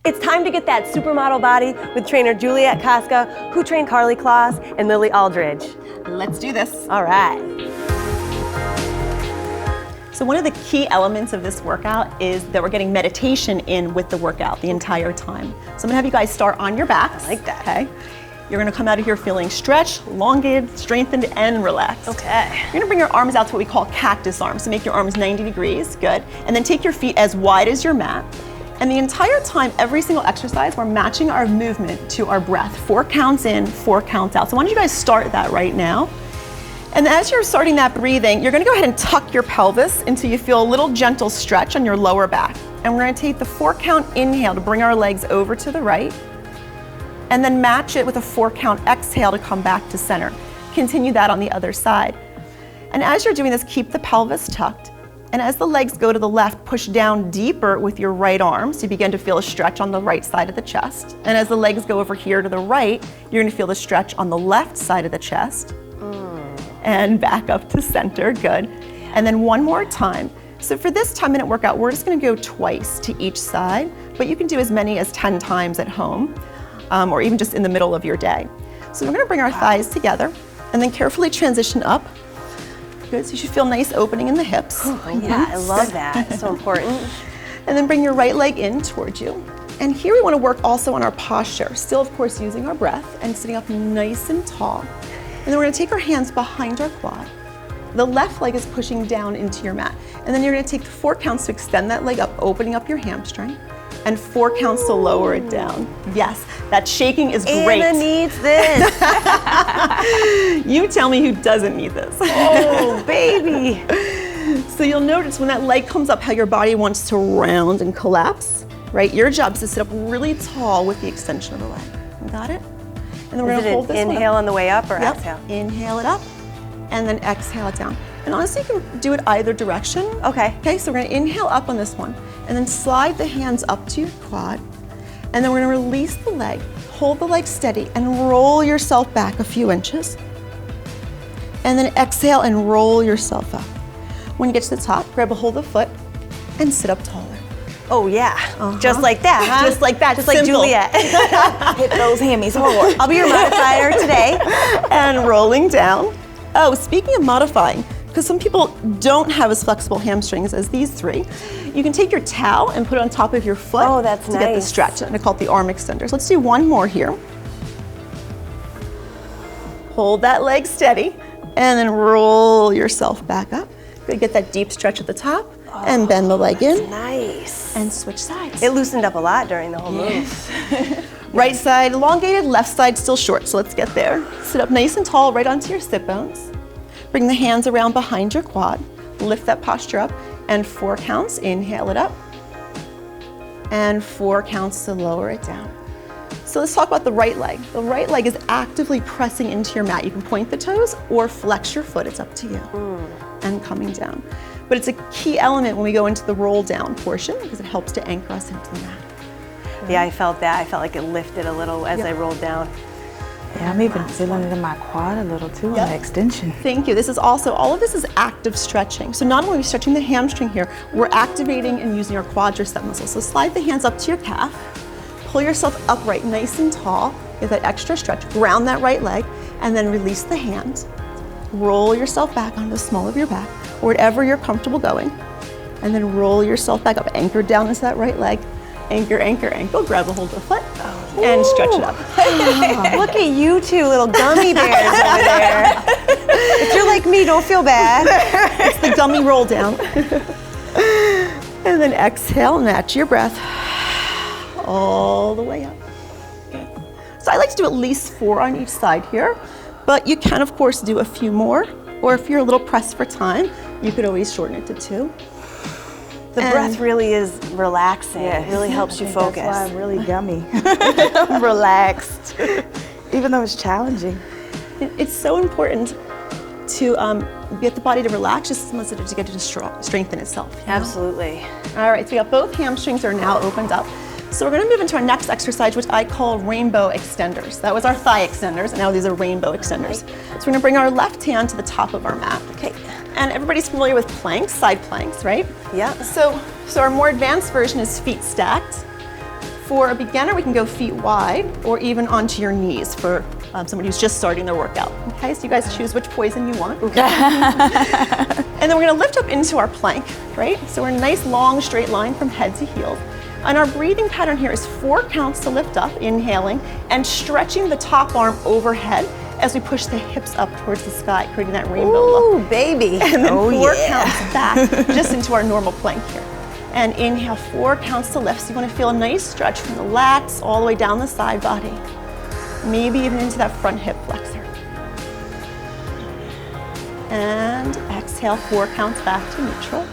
It's time to get that supermodel body with trainer Juliet Kaska, who trained Karlie Kloss and Lily Aldridge. Let's do this. All right. So one of the key elements of this workout is that we're getting meditation in with the workout the entire time. So I'm gonna have you guys start on your backs. I like that. Okay. You're gonna come out of here feeling stretched, elongated, strengthened, and relaxed. Okay. You're gonna bring your arms out to what we call cactus arms. So make your arms 90 degrees, good. And then take your feet as wide as your mat. And the entire time, every single exercise, we're matching our movement to our breath. 4 counts in, 4 counts out. So why don't you guys start that right now? And as you're starting that breathing, you're gonna go ahead and tuck your pelvis until you feel a little gentle stretch on your lower back. And we're gonna take the 4 count inhale to bring our legs over to the right, and then match it with a 4 count exhale to come back to center. Continue that on the other side. And as you're doing this, keep the pelvis tucked. And as the legs go to the left, push down deeper with your right arm, so you begin to feel a stretch on the right side of the chest. And as the legs go over here to the right, you're gonna feel the stretch on the left side of the chest. And back up to center, good. And then one more time. So for this 10-minute workout, we're just gonna go twice to each side, but you can do as many as 10 times at home, or even just in the middle of your day. So we're gonna bring our thighs together and then carefully transition up. Good, so you should feel nice opening in the hips. Oh, yeah, I love that, it's so important. And then bring your right leg in towards you. And here we wanna work also on our posture, still of course using our breath and sitting up nice and tall. And then we're gonna take our hands behind our quad. The left leg is pushing down into your mat. And then you're gonna take 4 counts to extend that leg up, opening up your hamstring, and 4 counts to lower it down. Yes, that shaking is great. Anna needs this. You tell me who doesn't need this. Oh, baby. So you'll notice when that leg comes up how your body wants to round and collapse, right? Your job is to sit up really tall with the extension of the leg. Got it? And then we're gonna hold this one up. Inhale on the way up or Yep. exhale? Inhale it up and then exhale it down. And honestly, you can do it either direction. Okay. Okay, so we're gonna inhale up on this one and then slide the hands up to your quad. And then we're gonna release the leg, hold the leg steady and roll yourself back a few inches. And then exhale and roll yourself up. When you get to the top, grab a hold of the foot and sit up taller. Oh yeah, just like that, huh? Just like that, just like simple. Juliet. Hit those hammies hard. I'll be your modifier today. And rolling down. Oh, speaking of modifying, because some people don't have as flexible hamstrings as these 3, you can take your towel and put it on top of your foot. Oh, that's to get the nice. stretch. And I call it the arm extenders. Let's do one more here. Hold that leg steady and then roll yourself back up. Good, get that deep stretch at the top and bend the leg in. Nice. And switch sides. It loosened up a lot during the whole move. Right side elongated, left side still short, so let's get there. Sit up nice and tall, right onto your sit bones. Bring the hands around behind your quad. Lift that posture up, and 4 counts, inhale it up. And 4 counts to lower it down. So let's talk about the right leg. The right leg is actively pressing into your mat. You can point the toes or flex your foot, it's up to you. And coming down. But it's a key element when we go into the roll down portion because it helps to anchor us into the mat. Yeah, I felt that. I felt like it lifted a little as I rolled down. Yeah, I'm even feeling it in my quad a little too, on the extension. Thank you. This is also, all of this is active stretching. So not only are we stretching the hamstring here, we're activating and using our quadricep muscles. So slide the hands up to your calf, pull yourself upright, nice and tall, get that extra stretch, ground that right leg, and then release the hands. Roll yourself back onto the small of your back, or wherever you're comfortable going, and then roll yourself back up, anchor down into that right leg. Anchor, anchor, ankle, grab a hold of the foot, and stretch it up. Look at you 2 little gummy bears over there. If you're like me, don't feel bad. It's the gummy roll down. And then exhale, match your breath all the way up. Okay. So I like to do at least 4 on each side here, but you can of course do a few more, or if you're a little pressed for time, you could always shorten it to 2. The breath really is relaxing. It really helps you focus. That's why I'm really gummy. I'm relaxed, even though it's challenging. It's so important to get the body to relax just as much as to get it to strengthen itself. You know? Absolutely. All right, so we got both hamstrings are now opened up. So we're gonna move into our next exercise, which I call rainbow extenders. That was our thigh extenders, and now these are rainbow extenders. So we're gonna bring our left hand to the top of our mat. Okay. And everybody's familiar with planks, side planks, right? Yeah. So our more advanced version is feet stacked, For a beginner, we can go feet wide or even onto your knees for somebody who's just starting their workout. Okay, so you guys choose which poison you want. Okay. And then we're gonna lift up into our plank, right? So we're in a nice long straight line from head to heels. And our breathing pattern here is 4 counts to lift up, inhaling, and stretching the top arm overhead as we push the hips up towards the sky, creating that rainbow look. Ooh, baby. And then 4 counts back, just into our normal plank here. And inhale, 4 counts to lift. So you want to feel a nice stretch from the lats all the way down the side body. Maybe even into that front hip flexor. And exhale, 4 counts back to neutral.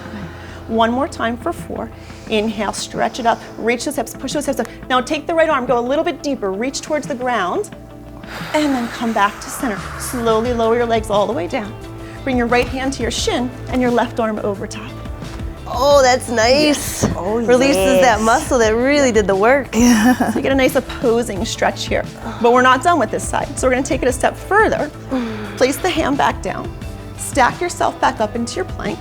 One more time for 4. Inhale, stretch it up, reach those hips, push those hips up. Now take the right arm, go a little bit deeper, reach towards the ground, and then come back to center. Slowly lower your legs all the way down. Bring your right hand to your shin and your left arm over top. Oh, that's nice. Yes. Oh, Releases yes. that muscle that really did the work. So you get a nice opposing stretch here. But we're not done with this side. So we're gonna take it a step further. Place the hand back down. Stack yourself back up into your plank.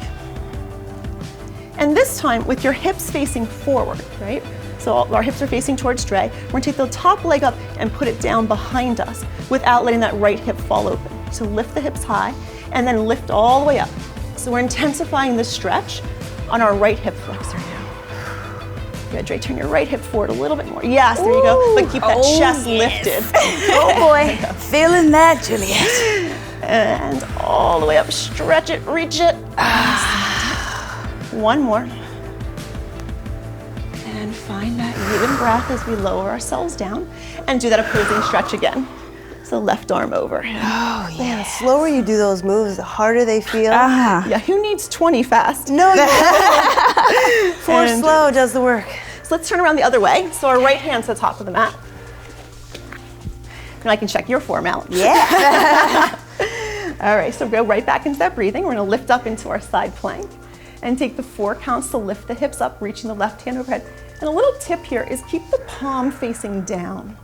And this time with your hips facing forward, right? So our hips are facing towards Dre. We're gonna take the top leg up and put it down behind us without letting that right hip fall open. So lift the hips high and then lift all the way up. So we're intensifying the stretch on our right hip flexor now. Good, Dre, turn your right hip forward a little bit more. Yes, there you go, but keep that chest lifted. Oh boy, feeling that, Juliet. And all the way up, stretch it, reach it. One more. And find that even breath as we lower ourselves down and do that opposing stretch again. So left arm over. Oh, yeah. The slower you do those moves, the harder they feel. Yeah, who needs 20 fast? No, 4 slow does the work. So let's turn around the other way. So our right hand's to the top of the mat. And I can check your form out. Yeah. All right, so go right back into that breathing. We're gonna lift up into our side plank and take the 4 counts to lift the hips up, reaching the left hand overhead. And a little tip here is keep the palm facing down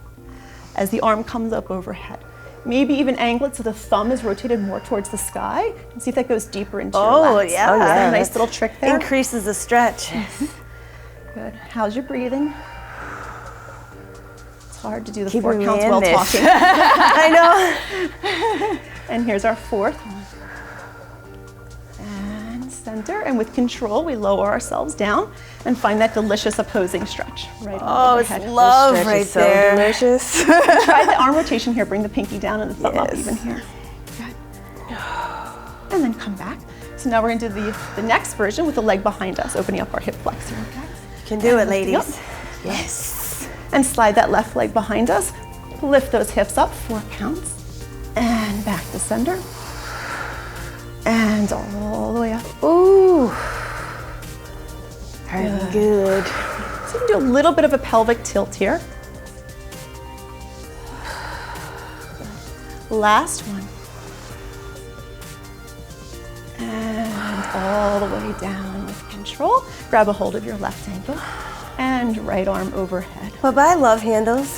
as the arm comes up overhead. Maybe even angle it so the thumb is rotated more towards the sky and see if that goes deeper into your lats. Yeah. Oh, yeah. A nice little trick there. Increases the stretch. Good. How's your breathing? It's hard to do the Keeping 4 me counts in while this. talking. I know. And here's our 4th one. And center, and with control, we lower ourselves down and find that delicious opposing stretch. Right Oh, it's overhead. love Stretch right is so there. delicious. Try the arm rotation here. Bring the pinky down and the thumb up Yes. even here. Good. And then come back. So now we're gonna do the next version with the leg behind us, opening up our hip flexor, okay? You can do it, And lifting ladies. up. Yes. And slide that left leg behind us. Lift those hips up, 4 counts. And back to center. And all the way up. Ooh. Very good. So you can do a little bit of a pelvic tilt here. Last one. And all the way down with control. Grab a hold of your left ankle and right arm overhead. Bye-bye, love handles.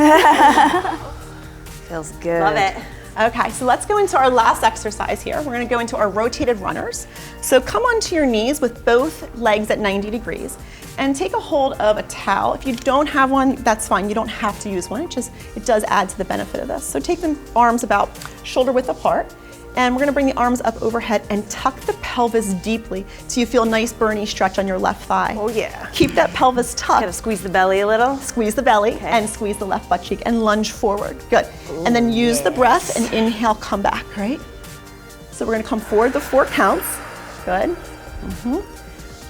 Feels good. Love it. Okay, so let's go into our last exercise here. We're gonna go into our rotated runners. So come onto your knees with both legs at 90 degrees and take a hold of a towel. If you don't have one, that's fine. You don't have to use one. It does add to the benefit of this. So take the arms about shoulder width apart, and we're gonna bring the arms up overhead and tuck the pelvis deeply so you feel a nice burny stretch on your left thigh. Oh, yeah. Keep that pelvis tucked. Gotta squeeze the belly a little. Squeeze the belly and squeeze the left butt cheek and lunge forward. Good. And then use the breath and inhale, come back, right? So we're gonna come forward the 4 counts. Good.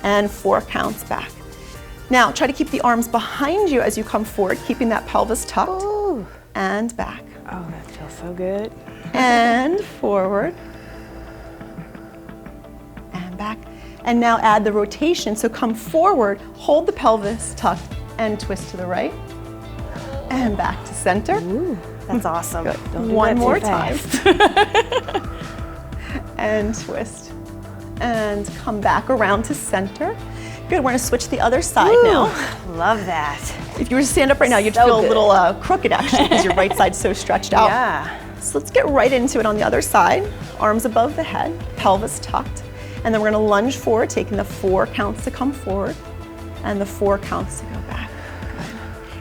And 4 counts back. Now try to keep the arms behind you as you come forward, keeping that pelvis tucked. Ooh. And back. Oh, that feels so good. And forward. And back. And now add the rotation. So come forward, hold the pelvis tucked, and twist to the right. And back to center. Ooh, That's awesome. Good. Don't do One that too more fast. time. And twist. And come back around to center. Good, we're gonna switch the other side now. Love that. If you were to stand up right now, you'd So feel a good. little crooked actually, because your right side's so stretched out. Yeah. So let's get right into it on the other side. Arms above the head, pelvis tucked. And then we're gonna lunge forward, taking the 4 counts to come forward and the 4 counts to go back.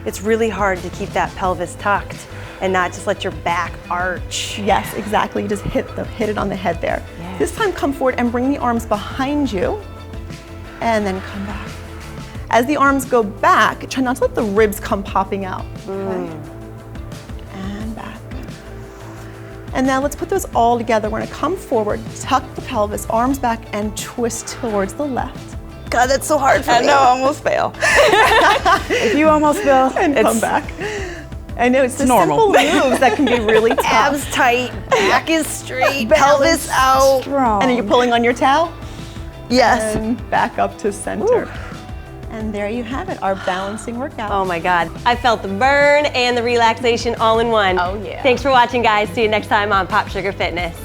Good. it's really hard to keep that pelvis tucked and not just let your back arch. Yes, exactly. You just hit it on the head there. Yeah. This time come forward and bring the arms behind you and then come back. As the arms go back, try not to let the ribs come popping out. Okay? And back. And now let's put those all together. We're gonna come forward, tuck the pelvis, arms back, and twist towards the left. God, that's so hard for me. I know, I almost fell. If you almost fell, And come back. I know, it's the normal. simple moves that can be really tough. Abs tight, back is straight, pelvis out. strong. And then you're pulling on your towel. Yes. And back up to center. And there you have it, our balancing workout. Oh my God. I felt the burn and the relaxation all in one. Oh, yeah. Thanks for watching, guys. See you next time on POPSUGAR Fitness.